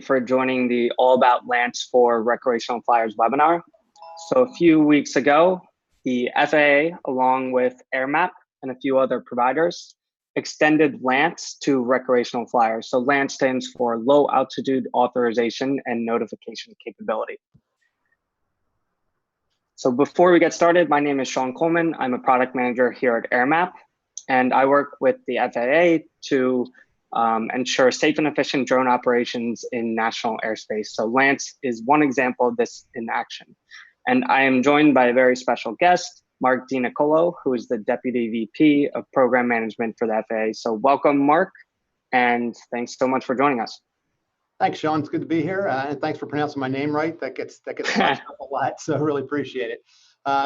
for joining the All About LAANC for Recreational Flyers webinar. So a few weeks ago, the FAA, along with Airmap and a few other providers, extended LAANC to recreational flyers. So LAANC stands for Low Altitude Authorization and Notification Capability. So before we get started, my name is Sean Coleman. I'm a product manager here at Airmap, and I work with the FAA to ensure safe and efficient drone operations in national airspace. So LAANC is one example of this in action. And I am joined by a very special guest, Mark DiNiccolo, who is the Deputy VP of Program Management for the FAA. So welcome, Mark, and thanks so much for joining us. Thanks, Sean. It's good to be here, and thanks for pronouncing my name right. That gets touched up a lot, so really appreciate it.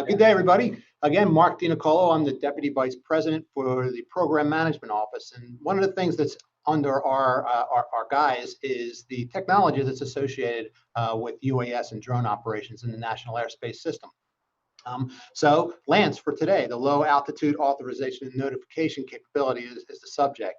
Good day, everybody. Again, Mark DiNiccolo. I'm the Deputy Vice President for the Program Management Office, and one of the things that's under our guise is the technology that's associated with UAS and drone operations in the National Airspace System. So LAANC for today, the Low Altitude Authorization and Notification Capability is the subject.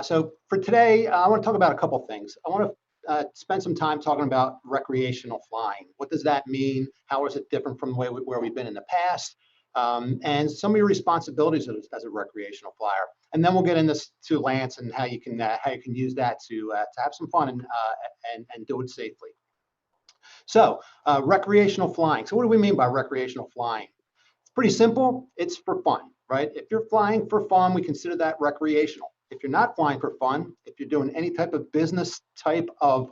So for today, I want to talk about a couple things. I want to spend some time talking about recreational flying. What does that mean? How is it different from the way where we've been in the past? And some of your responsibilities as a recreational flyer. And then we'll get into LAANC and how you can use that to have some fun and do it safely. So recreational flying. So what do we mean by recreational flying? It's pretty simple. It's for fun, right? If you're flying for fun, we consider that recreational. If you're not flying for fun, if you're doing any type of business type of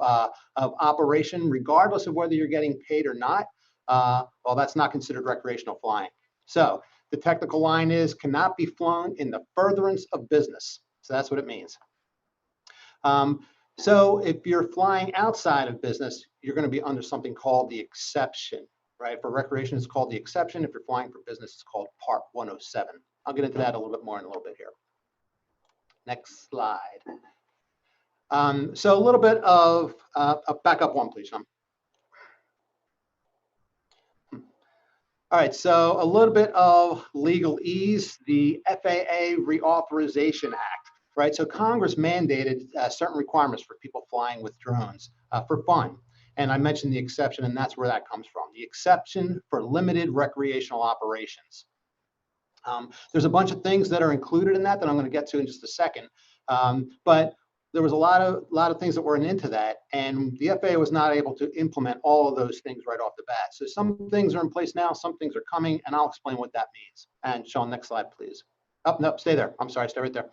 operation, regardless of whether you're getting paid or not, well, that's not considered recreational flying. So the technical line is cannot be flown in the furtherance of business. So that's what it means. So if you're flying outside of business, you're going to be under something called the exception, right? For recreation, it's called the exception. If you're flying for business, it's called Part 107. I'll get into that a little bit more in a little bit here. Next slide. So a little bit of back up one, please, Sean. All right, so a little bit of legalese, the FAA Reauthorization Act, right? So Congress mandated certain requirements for people flying with drones for fun. And I mentioned the exception, and that's where that comes from. The exception for limited recreational operations. There's a bunch of things that are included in that I'm going to get to in just a second. But there was a lot of things that weren't into that, and the FAA was not able to implement all of those things right off the bat. So some things are in place now, some things are coming, and I'll explain what that means. And Sean, next slide, please. Oh, no, stay there. I'm sorry, stay right there.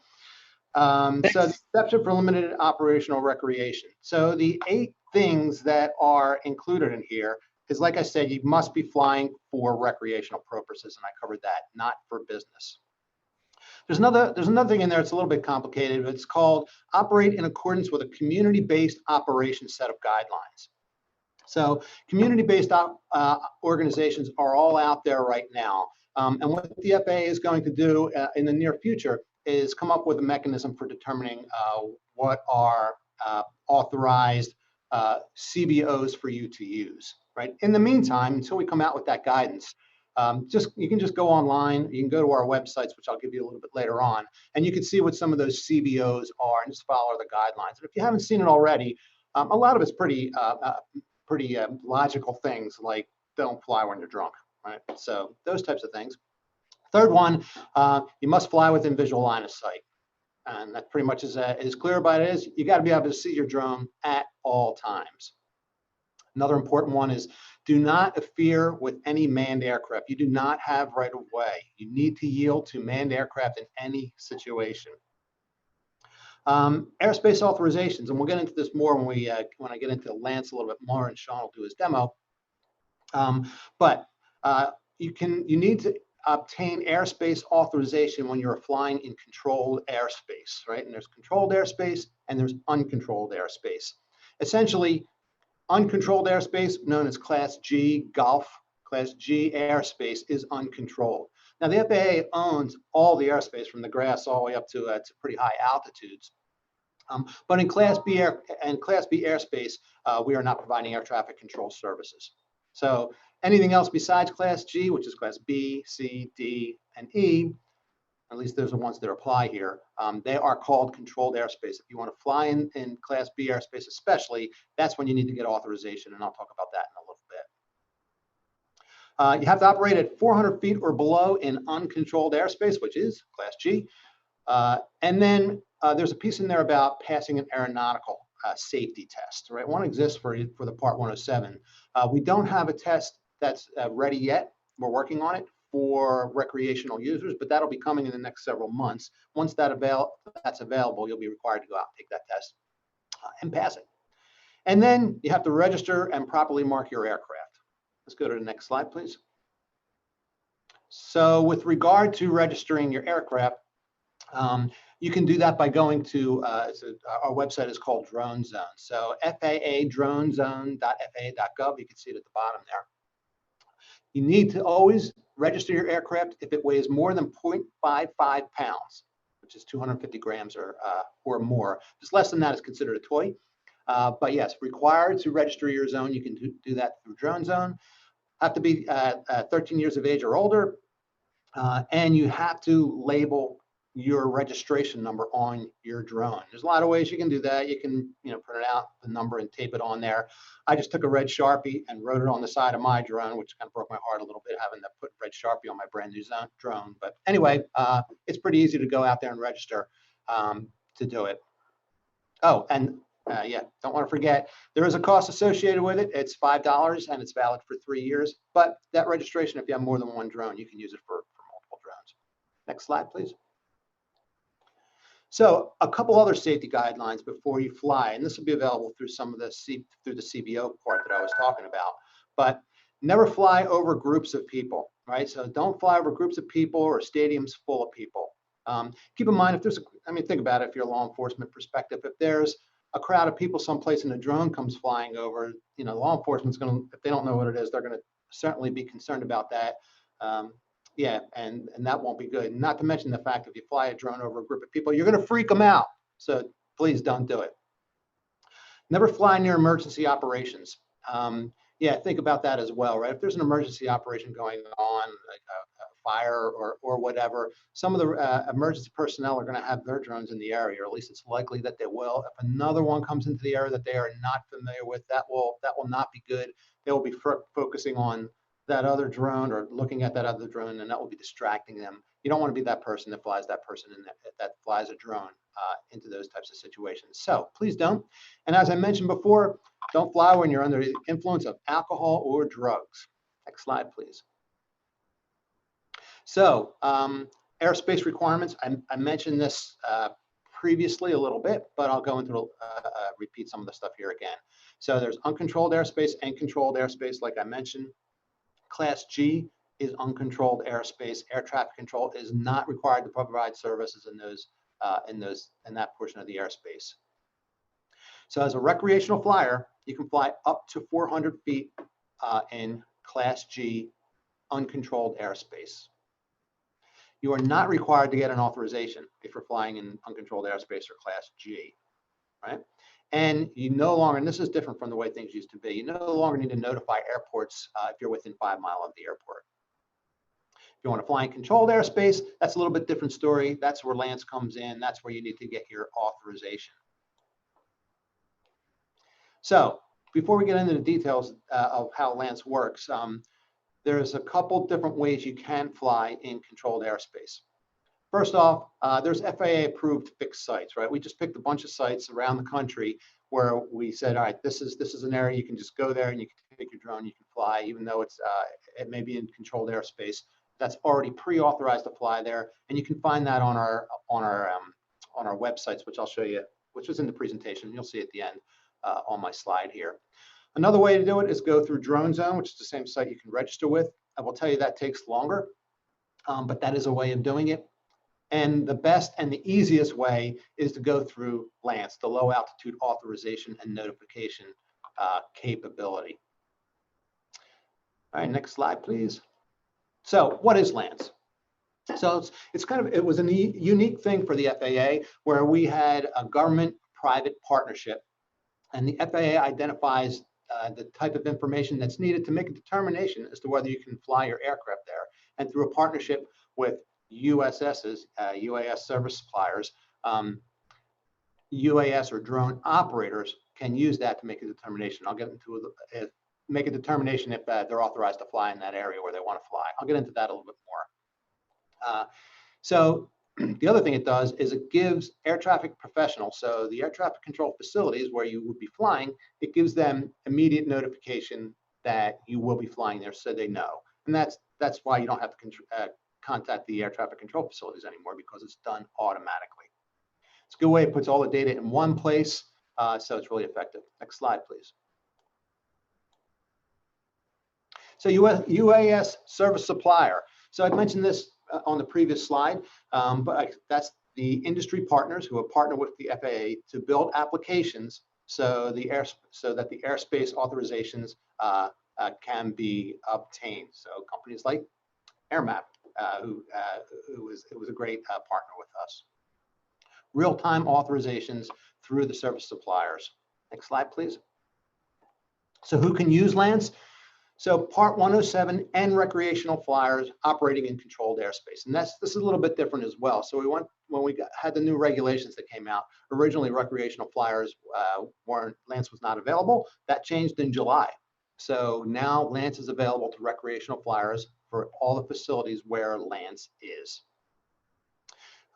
So the exception for limited operational recreation. So the 8 things that are included in here is, like I said, you must be flying for recreational purposes, and I covered that, not for business. There's another thing in there. It's a little bit complicated, but it's called operate in accordance with a community-based operation set of guidelines. So community-based organizations are all out there right now. And what the FAA is going to do in the near future is come up with a mechanism for determining what are authorized CBOs for you to use. Right. In the meantime, until we come out with that guidance, you can just go online. You can go to our websites, which I'll give you a little bit later on, and you can see what some of those CBOs are and just follow the guidelines. And if you haven't seen it already, a lot of it's pretty logical things like don't fly when you're drunk, right? So those types of things. Third one, you must fly within visual line of sight, and that pretty much is as clear about it is. You got to be able to see your drone at all times. Another important one is do not interfere with any manned aircraft. You do not have right of way. You need to yield to manned aircraft in any situation. Airspace authorizations, and we'll get into this more when I get into LAANC a little bit more, and Sean will do his demo. But you need to obtain airspace authorization when you're flying in controlled airspace, right? And there's controlled airspace and there's uncontrolled airspace. Essentially, uncontrolled airspace, known as Class G Gulf, Class G airspace is uncontrolled. Now, the FAA owns all the airspace from the grass all the way up to pretty high altitudes. But in Class B airspace, we are not providing air traffic control services. So anything else besides Class G, which is Class B, C, D, and E, at least those are the ones that apply here, they are called controlled airspace. If you want to fly in Class B airspace especially, that's when you need to get authorization, and I'll talk about that in a little bit. You have to operate at 400 feet or below in uncontrolled airspace, which is Class G. And then there's a piece in there about passing an aeronautical safety test, right? One exists for the Part 107. We don't have a test that's ready yet. We're working on it for recreational users, but that'll be coming in the next several months. Once that's available, you'll be required to go out and take that test and pass it. And then you have to register and properly mark your aircraft. Let's go to the next slide, please. So with regard to registering your aircraft, you can do that by going to, our website is called Drone Zone. So FAAdronezone.faa.gov, you can see it at the bottom there. You need to always register your aircraft if it weighs more than 0.55 pounds, which is 250 grams or more. If it's less than that, it's considered a toy. But yes, required to register your zone. You can do that through Drone Zone. Have to be 13 years of age or older, and you have to label your registration number on your drone. There's a lot of ways you can do that. You can, print it out, the number, and tape it on there. I just took a red Sharpie and wrote it on the side of my drone, which kind of broke my heart a little bit having to put red Sharpie on my brand new drone. But anyway, it's pretty easy to go out there and register to do it. Oh, and yeah, don't want to forget, there is a cost associated with it. It's $5 and it's valid for 3 years. But that registration, if you have more than one drone, you can use it for multiple drones. Next slide, please. So a couple other safety guidelines before you fly, and this will be available through some of the CBO part that I was talking about. But never fly over groups of people, right? So don't fly over groups of people or stadiums full of people. Keep in mind, if there's, think about it, if you're a law enforcement perspective, if there's a crowd of people someplace and a drone comes flying over, law enforcement's going to, if they don't know what it is, they're going to certainly be concerned about that. Yeah, and that won't be good. Not to mention the fact if you fly a drone over a group of people, you're going to freak them out. So please don't do it. Never fly near emergency operations. Yeah, think about that as well, right? If there's an emergency operation going on, like a fire or whatever, some of the emergency personnel are going to have their drones in the area, or at least it's likely that they will. If another one comes into the area that they are not familiar with, that will not be good. They will be focusing on that other drone or looking at that other drone, and that will be distracting them. You don't want to be that person that flies that person and that flies a drone into those types of situations. So please don't. And as I mentioned before, don't fly when you're under the influence of alcohol or drugs. Next slide, please. So airspace requirements, I mentioned this previously a little bit, but I'll go into repeat some of the stuff here again. So there's uncontrolled airspace and controlled airspace, like I mentioned. Class G is uncontrolled airspace. Air traffic control is not required to provide services in that portion of the airspace. So as a recreational flyer, you can fly up to 400 feet in Class G uncontrolled airspace. You are not required to get an authorization if you're flying in uncontrolled airspace or Class G, right? And you no longer, and this is different from the way things used to be, you no longer need to notify airports if you're within 5 miles of the airport. If you want to fly in controlled airspace, that's a little bit different story. That's where LAANC comes in. That's where you need to get your authorization. So before we get into the details of how LAANC works, there's a couple different ways you can fly in controlled airspace. First off, there's FAA-approved fixed sites, right? We just picked a bunch of sites around the country where we said, all right, this is an area you can just go there and you can take your drone, you can fly, even though it may be in controlled airspace. That's already pre-authorized to fly there, and you can find that on our websites, which I'll show you, which was in the presentation. You'll see at the end on my slide here. Another way to do it is go through Drone Zone, which is the same site you can register with. I will tell you that takes longer, but that is a way of doing it. And the best and the easiest way is to go through LAANC, the low altitude authorization and notification capability. All right, next slide, please. So what is LAANC? So it was a unique thing for the FAA where we had a government-private partnership, and the FAA identifies the type of information that's needed to make a determination as to whether you can fly your aircraft there. And through a partnership with USSs, UAS service suppliers, UAS or drone operators can use that to make a determination. I'll get into make a determination if they're authorized to fly in that area where they want to fly. I'll get into that a little bit more. So the other thing it does is it gives air traffic professionals, so the air traffic control facilities where you would be flying, it gives them immediate notification that you will be flying there, so they know. And that's why you don't have to contact the air traffic control facilities anymore, because it's done automatically. It's a good way. It puts all the data in one place, so it's really effective. Next slide, please. So UAS service supplier. So I mentioned this on the previous slide, but that's the industry partners who have partnered with the FAA to build applications so that the airspace authorizations can be obtained. So companies like Airmap, who was a great partner with us. Real-time authorizations through the service suppliers. Next slide, please. So who can use LAANC? So Part 107 and recreational flyers operating in controlled airspace. And this is a little bit different as well. So when we had the new regulations that came out, originally recreational flyers LAANC was not available. That changed in July. So now LAANC is available to recreational flyers for all the facilities where LAANC is.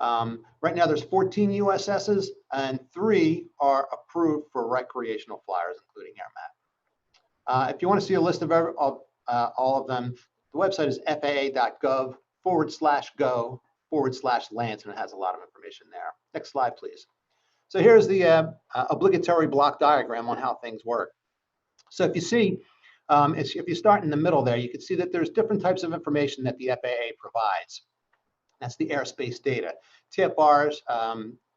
Right now there's 14 USSs and 3 are approved for recreational flyers, including Airmap. If you want to see a list of all of them, the website is faa.gov/go/LAANC, and it has a lot of information there. Next slide, please. So here's the obligatory block diagram on how things work. So if you see, if you start in the middle there, you can see that there's different types of information that the FAA provides. That's the airspace data. TFRs,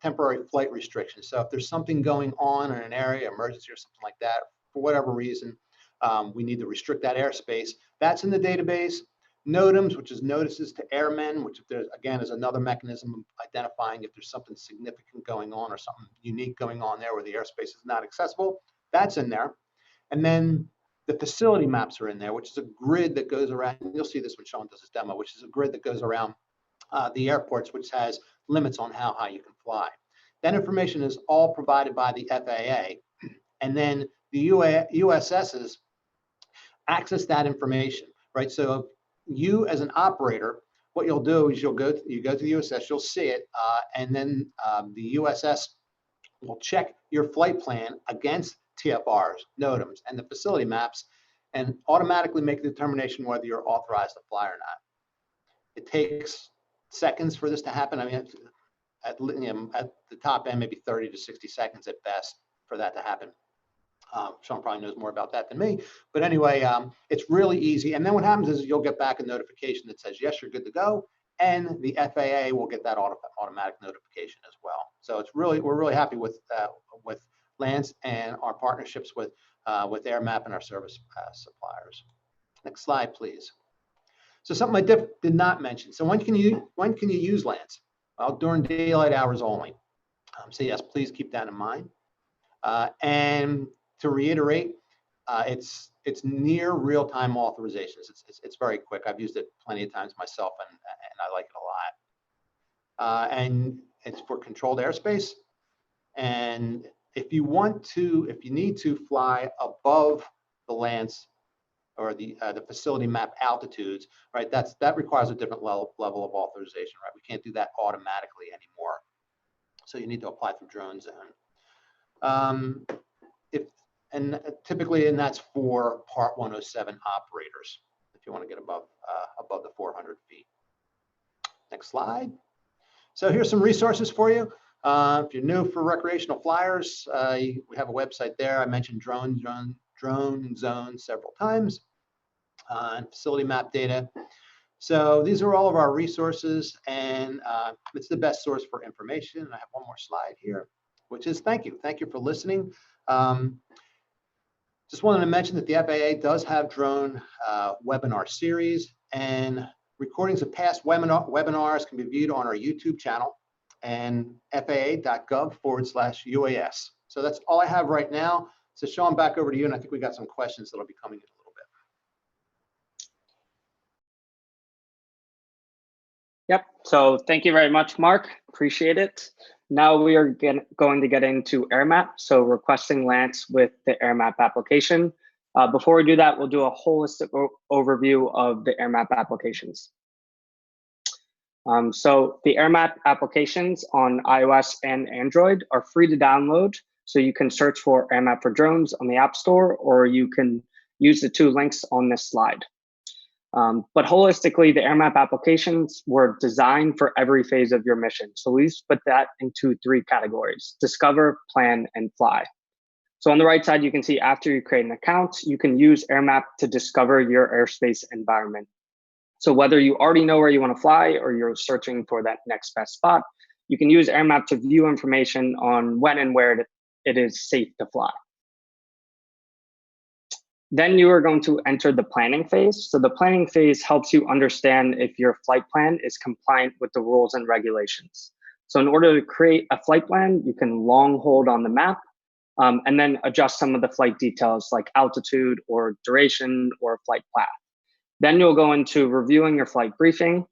temporary flight restrictions. So if there's something going on in an area, emergency or something like that, for whatever reason, we need to restrict that airspace. That's in the database. NOTAMs, which is notices to airmen, which if there's, again, is another mechanism of identifying if there's something significant going on or something unique going on there where the airspace is not accessible. That's in there. And then the facility maps are in there, which is a grid that goes around. You'll see this when Sean does his demo, which is a grid that goes around the airports, which has limits on how high you can fly. That information is all provided by the FAA. And then the USSs access that information, right? So you as an operator, what you'll do is you go to the USS, you'll see it, and then the USS will check your flight plan against TFRs, NOTAMs, and the facility maps, and automatically make the determination whether you're authorized to fly or not. It takes seconds for this to happen. I mean, at the top end, maybe 30 to 60 seconds at best for that to happen. Sean probably knows more about that than me, but anyway, it's really easy. And then what happens is you'll get back a notification that says, yes, you're good to go. And the FAA will get that automatic notification as well. So it's we're really happy with LAANC and our partnerships with Airmap and our service suppliers. Next slide, please. So something I did not mention. So when can you use LAANC? Well, during daylight hours only. So yes, please keep that in mind. And to reiterate, it's near real-time authorizations. It's very quick. I've used it plenty of times myself, and I like it a lot. And it's for controlled airspace. And if you need to fly above the LAANC or the facility map altitudes, right? That requires a different level of authorization, right? We can't do that automatically anymore. So you need to apply through Drone Zone. Typically, that's for Part 107 operators, if you want to get above the 400 feet. Next slide. So here's some resources for you. If you're new for recreational flyers, we have a website there. I mentioned Drone Zone several times, and facility map data. So these are all of our resources, and it's the best source for information. And I have one more slide here, which is thank you. Thank you for listening. Just wanted to mention that the FAA does have drone webinar series, and recordings of past webinars can be viewed on our YouTube channel and faa.gov/UAS. So that's all I have right now. So Sean, back over to you, and I think we got some questions that'll be coming in. Yep. So thank you very much, Mark. Appreciate it. Now we are going to get into Airmap. So requesting LAANC with the Airmap application. Before we do that, we'll do a holistic overview of the Airmap applications. So the Airmap applications on iOS and Android are free to download. So you can search for Airmap for drones on the App Store, or you can use the 2 links on this slide. But holistically, the Airmap applications were designed for every phase of your mission. So we split that into 3 categories: discover, plan, and fly. So on the right side, you can see after you create an account, you can use Airmap to discover your airspace environment. So whether you already know where you want to fly or you're searching for that next best spot, you can use Airmap to view information on when and where it is safe to fly. Then you are going to enter the planning phase. So the planning phase helps you understand if your flight plan is compliant with the rules and regulations. So in order to create a flight plan, you can long hold on the map and then adjust some of the flight details like altitude or duration or flight path. Then you'll go into reviewing your flight briefing,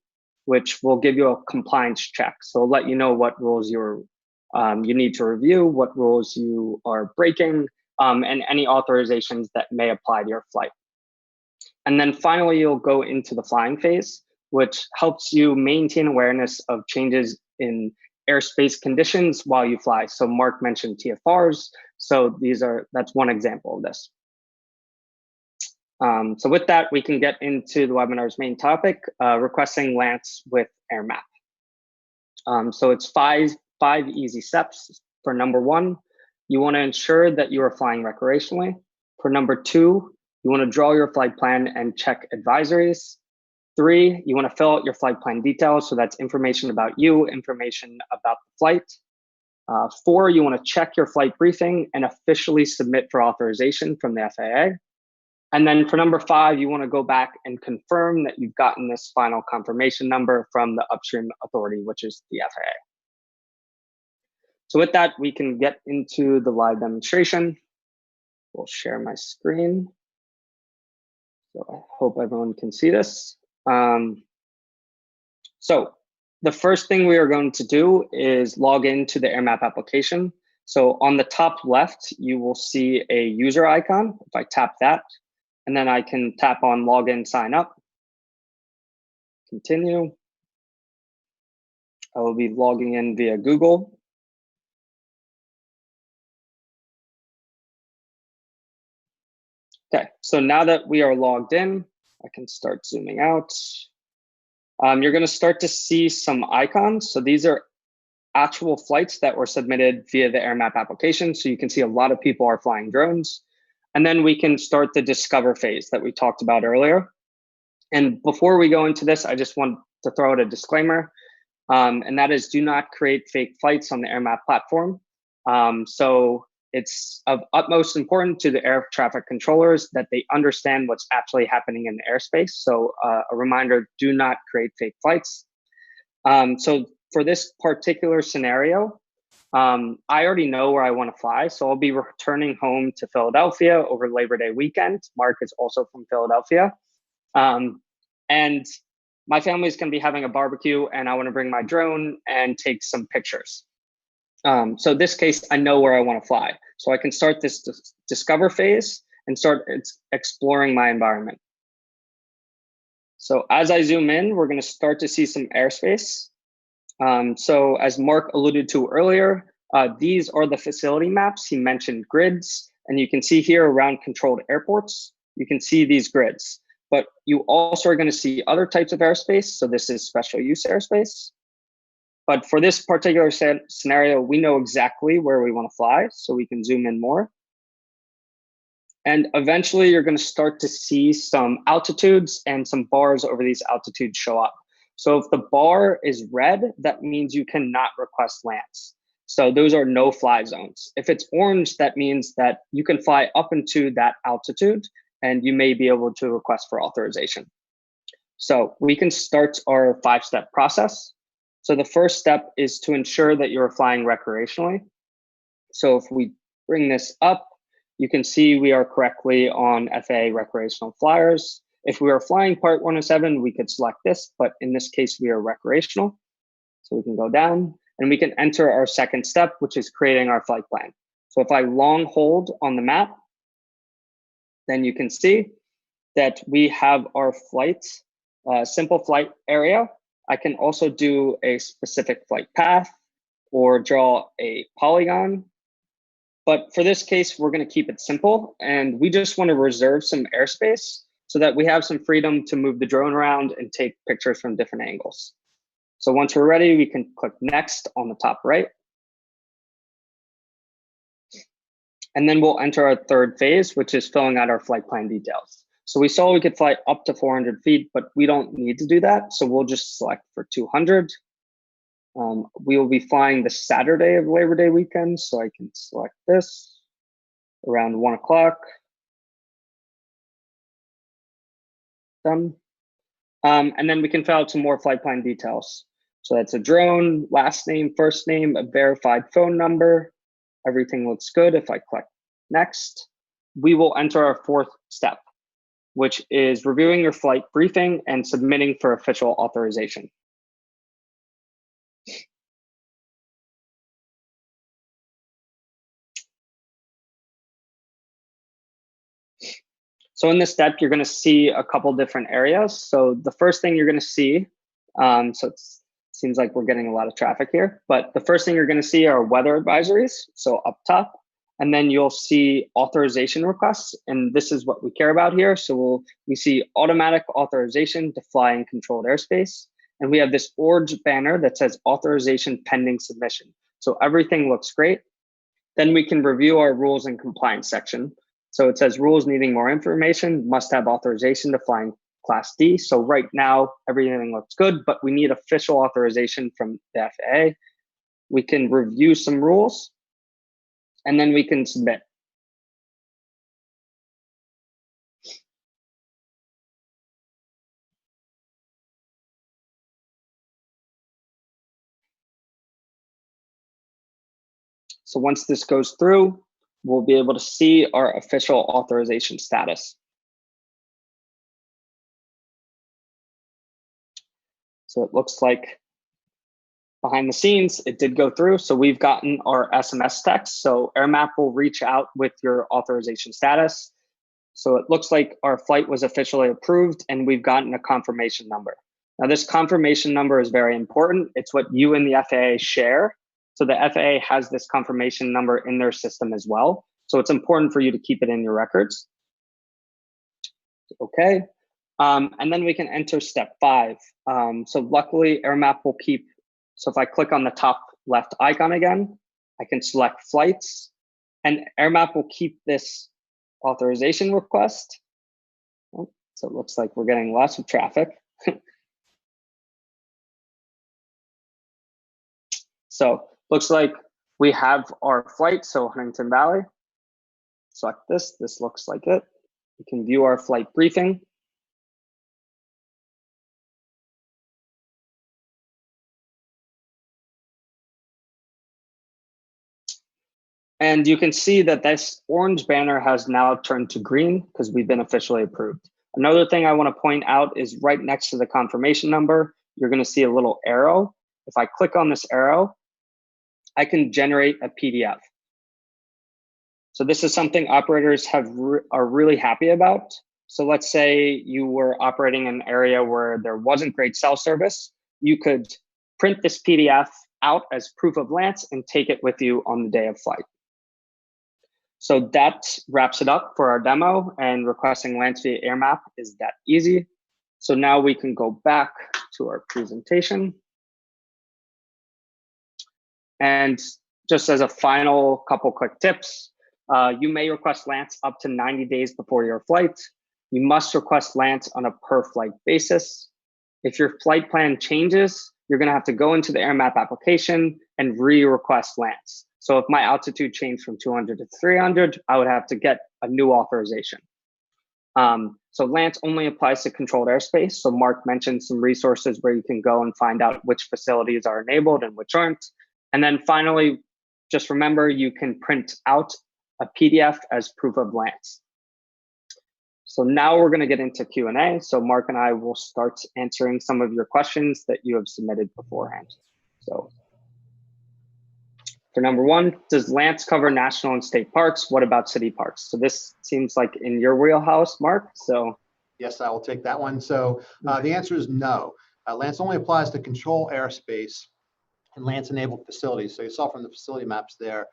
which will give you a compliance check. So it'll let you know what rules you need to review, what rules you are breaking, and any authorizations that may apply to your flight. And then finally, you'll go into the flying phase, which helps you maintain awareness of changes in airspace conditions while you fly. So Mark mentioned TFRs. So that's one example of this. So with that, we can get into the webinar's main topic, requesting LAANC with Airmap. So it's five easy steps. For number 1, you want to ensure that you are flying recreationally. For number 2, you want to draw your flight plan and check advisories. 3, you want to fill out your flight plan details. So that's information about you, information about the flight. 4, you want to check your flight briefing and officially submit for authorization from the FAA. And then for number 5, you want to go back and confirm that you've gotten this final confirmation number from the upstream authority, which is the FAA. So with that, we can get into the live demonstration. We'll share my screen. So I hope everyone can see this. So the first thing we are going to do is log into the Airmap application. So on the top left, you will see a user icon. If I tap that, and then I can tap on login, sign up, continue. I will be logging in via Google. Okay, so now that we are logged in, I can start zooming out. You're going to start to see some icons. So these are actual flights that were submitted via the Airmap application. So you can see a lot of people are flying drones. And then we can start the discover phase that we talked about earlier. And before we go into this, I just want to throw out a disclaimer, and that is do not create fake flights on the Airmap platform. So it's of utmost importance to the air traffic controllers that they understand what's actually happening in the airspace. So a reminder, do not create fake flights. So for this particular scenario, I already know where I want to fly. So I'll be returning home to Philadelphia over Labor Day weekend. Mark is also from Philadelphia. And my family's going to be having a barbecue, and I want to bring my drone and take some pictures. So in this case, I know where I want to fly. So I can start this discover phase and start exploring my environment. So as I zoom in, we're going to start to see some airspace. So as Mark alluded to earlier, these are the facility maps. He mentioned grids, and you can see here around controlled airports, you can see these grids. But you also are going to see other types of airspace. So this is special use airspace. But for this particular scenario, we know exactly where we want to fly, so we can zoom in more. And eventually, you're going to start to see some altitudes and some bars over these altitudes show up. So if the bar is red, that means you cannot request LAANC. So those are no-fly zones. If it's orange, that means that you can fly up into that altitude, and you may be able to request for authorization. So we can start our 5-step process. So the first step is to ensure that you're flying recreationally. So if we bring this up, you can see we are correctly on FAA recreational flyers. If we are flying Part 107, we could select this, but in this case, we are recreational. So we can go down and we can enter our second step, which is creating our flight plan. So if I long hold on the map, then you can see that we have our flight, simple flight area. I can also do a specific flight path or draw a polygon. But for this case, we're going to keep it simple. And we just want to reserve some airspace so that we have some freedom to move the drone around and take pictures from different angles. So once we're ready, we can click next on the top right. And then we'll enter our third phase, which is filling out our flight plan details. So we saw we could fly up to 400 feet, but we don't need to do that. So we'll just select for 200. We will be flying the Saturday of Labor Day weekend. So I can select this around 1 o'clock. Done. And then we can fill out some more flight plan details. So that's a drone, last name, first name, a verified phone number. Everything looks good. If I click next, we will enter our fourth step, which is reviewing your flight briefing and submitting for official authorization. So in this step, you're going to see a couple different areas. So the first thing you're going to see, so it seems like we're getting a lot of traffic here, but the first thing you're going to see are weather advisories. So up top, and then you'll see authorization requests. And this is what we care about here. So we see automatic authorization to fly in controlled airspace. And we have this orange banner that says authorization pending submission. So everything looks great. Then we can review our rules and compliance section. So it says rules needing more information, must have authorization to fly in Class D. So right now, everything looks good, but we need official authorization from the FAA. We can review some rules, and then we can submit. So once this goes through, we'll be able to see our official authorization status. So it looks like behind the scenes, it did go through. So we've gotten our SMS text. So Airmap will reach out with your authorization status. So it looks like our flight was officially approved and we've gotten a confirmation number. Now this confirmation number is very important. It's what you and the FAA share. So the FAA has this confirmation number in their system as well. So it's important for you to keep it in your records. Okay. And then we can enter step 5. So luckily Airmap will keep, so if I click on the top left icon again, I can select flights and Airmap will keep this authorization request. Oh, so it looks like we're getting lots of traffic. So looks like we have our flight. So Huntington Valley, select this. This looks like it. We can view our flight briefing. And you can see that this orange banner has now turned to green because we've been officially approved. Another thing I want to point out is right next to the confirmation number, you're going to see a little arrow. If I click on this arrow, I can generate a PDF. So this is something operators are really happy about. So let's say you were operating in an area where there wasn't great cell service. You could print this PDF out as proof of LAANC and take it with you on the day of flight. So that wraps it up for our demo, and requesting LAANC via Airmap is that easy. So now we can go back to our presentation. And just as a final couple quick tips, you may request LAANC up to 90 days before your flight. You must request LAANC on a per flight basis. If your flight plan changes, you're going to have to go into the Airmap application and re-request LAANC. So if my altitude changed from 200 to 300, I would have to get a new authorization. So LAANC only applies to controlled airspace. So Mark mentioned some resources where you can go and find out which facilities are enabled and which aren't. And then finally, just remember you can print out a PDF as proof of LAANC. So now we're going to get into Q&A. So Mark and I will start answering some of your questions that you have submitted beforehand. So for number one, does LAANC cover national and state parks? What about city parks? So this seems like in your wheelhouse, Mark. So yes, I will take that one. So the answer is no. LAANC only applies to control airspace and LAANC-enabled facilities. So you saw from the facility maps there,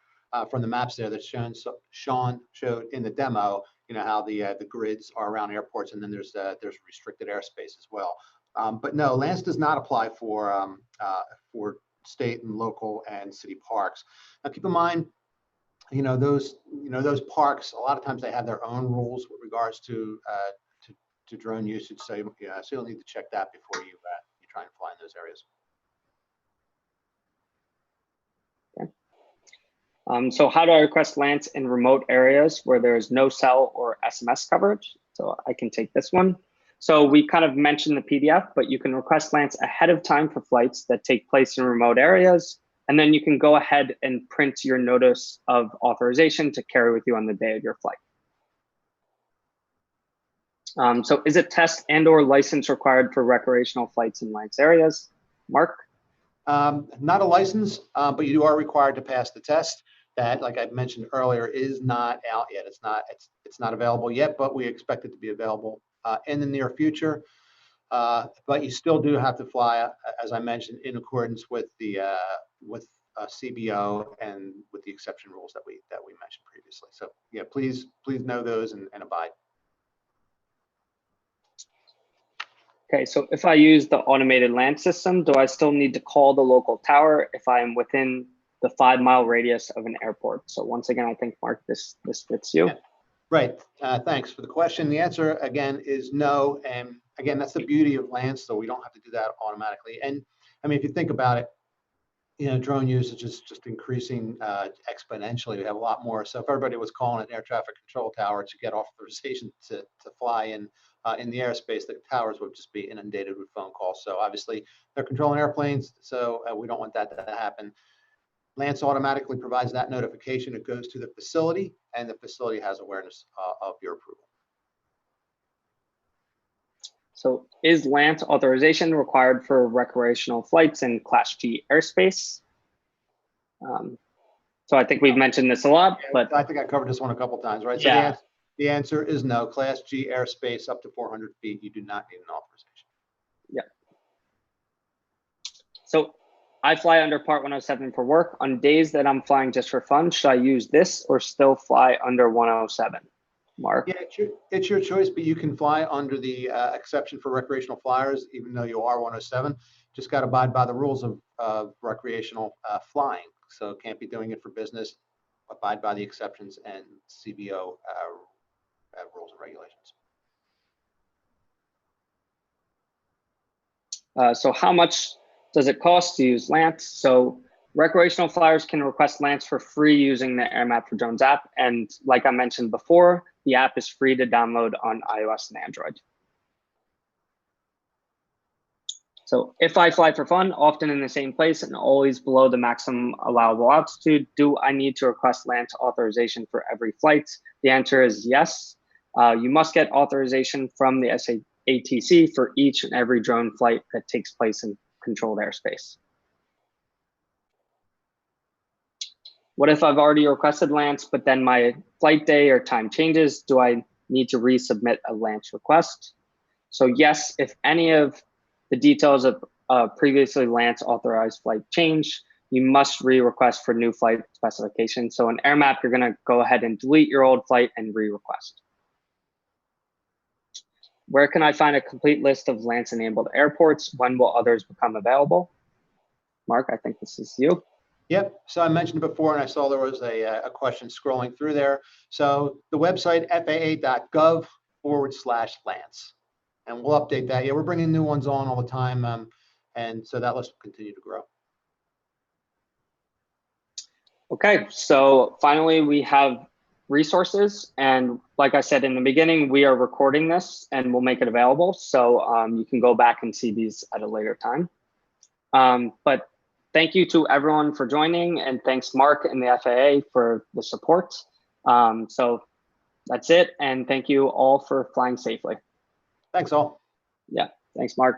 from the maps there that Sean showed in the demo, you know, how the grids are around airports, and then there's restricted airspace as well. But no, LAANC does not apply for state and local and city parks. Now keep in mind, those parks, a lot of times they have their own rules with regards to drone usage. So you'll need to check that before you try and fly in those areas. So how do I request LAANC in remote areas where there is no cell or SMS coverage? So I can take this one. So we kind of mentioned the PDF, but you can request LAANC ahead of time for flights that take place in remote areas. And then you can go ahead and print your notice of authorization to carry with you on the day of your flight. So is a test and/or license required for recreational flights in LAANC areas? Mark? Not a license, but you are required to pass the test. That, like I mentioned earlier, is not out yet. It's not available yet, but we expect it to be available in the near future. But you still do have to fly, as I mentioned, in accordance with the CBO and with the exception rules that we mentioned previously. So yeah, please know those and abide. Okay, so if I use the automated LAANC system, do I still need to call the local tower if I am within the 5-mile radius of an airport? So once again, I think, Mark, this fits you. Yeah. Right. Thanks for the question. The answer, again, is no. And again, that's the beauty of LAANC, so we don't have to do that automatically. And I mean, if you think about it, drone usage is just increasing exponentially. We have a lot more. So if everybody was calling an air traffic control tower to get authorization to fly in the airspace, the towers would just be inundated with phone calls. So obviously they're controlling airplanes, so we don't want that to happen. LAANC automatically provides that notification. It goes to the facility, and the facility has awareness of your approval. So is LAANC authorization required for recreational flights in Class G airspace? So I think we've mentioned this a lot, but I think I covered this one a couple of times, right? Yeah. So the answer is no. Class G airspace up to 400 feet, you do not need an authorization. Yeah. So I fly under Part 107 for work. On days that I'm flying just for fun, should I use this or still fly under 107? Mark? Yeah, it's your choice, but you can fly under the exception for recreational flyers, even though you are 107. Just got to abide by the rules of recreational flying. So can't be doing it for business. Abide by the exceptions and CBO rules and regulations. So how much does it cost to use LAANC? So recreational flyers can request LAANC for free using the Airmap for Drones app. And like I mentioned before, the app is free to download on iOS and Android. So if I fly for fun, often in the same place and always below the maximum allowable altitude, do I need to request LAANC authorization for every flight? The answer is yes. You must get authorization from the ATC for each and every drone flight that takes place in controlled airspace. What if I've already requested LAANC, but then my flight day or time changes? Do I need to resubmit a LAANC request? So yes, if any of the details of previously LAANC authorized flight change, you must re-request for new flight specification. So in Airmap, you're gonna go ahead and delete your old flight and re-request. Where can I find a complete list of LAANC-enabled airports? When will others become available? Mark, I think this is you. Yep. So I mentioned it before, and I saw there was a question scrolling through there. So the website, faa.gov/LAANC. And we'll update that. Yeah, we're bringing new ones on all the time. And so that list will continue to grow. Okay, so finally we have resources. And like I said in the beginning, we are recording this and we'll make it available. So you can go back and see these at a later time. But thank you to everyone for joining, and thanks Mark and the FAA for the support. So That's it. And thank you all for flying safely. Thanks all. Yeah. Thanks, Mark.